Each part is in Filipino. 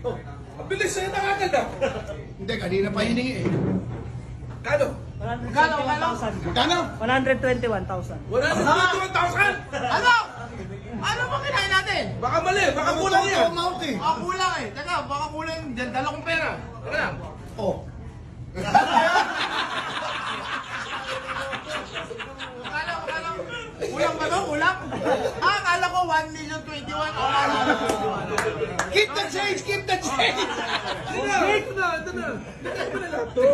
Oh, ang bilis sa'yo na agad ah. Hindi, kanina pa hiningi eh. Kano? 121,000. Magkano? 121,000. 121,000! Ano? Ano ba kinain natin? Baka mali, baka kulang yan. Umawak eh. Baka kulang eh. Teka, baka kulang. Dala kong pera. Teka lang. Oh. Kulang ba to? Kulang? Ah, akala ko 1,021,000. Keep the change! Keep the change! Ito na. Bigay mo na lahat to.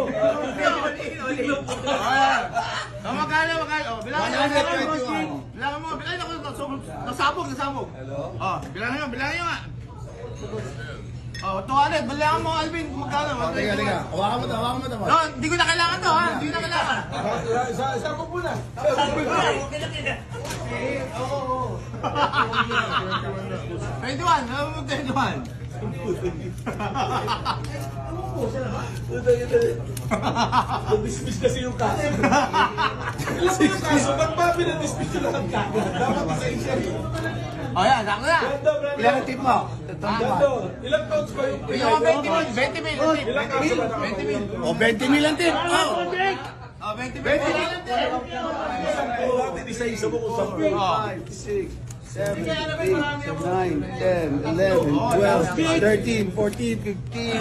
Magkano? Oh, bilangan mo. 121. Bilangan mo. Bilangan ako. Nasabog. Hello? Oh, bilangan nyo nga. Oh, 200. Bilangan mo, Alvin. Magkano? Oh, teka. Hawakan mo to. No, hindi ko na kailangan to, ha? Hindi ko na kailangan. Isa mo muna. 21. Ano mo 21? Dismiss kasi yung kaso. Alam mo yung kaso, ba't ba pinadismiss yung lahat kagad? Dapat isa-isa rin. Oh, yan. Sako na. Ilan ang tip mo? Brando, ilang pounds ba yung Bigyan mo 20 mil. 20 mil. Ilang kaso ba naman? 20 mil. O, 20 mil ang tip. Oh. Oh, 20 mil. Natin isa-isa mo kung saan. 7, 8, 9, 10, 11, 12, 13, 14, 15,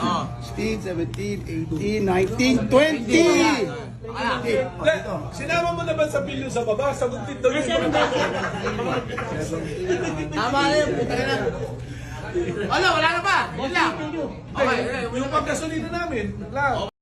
16, 17, 18, 19, 20! Sinama mo naman sa bill yung sa baba, sagutin daw yung Tama na yun. Puta ka na. Wala na pa. Yun lang. Okay. yung pagkasolina namin, lang.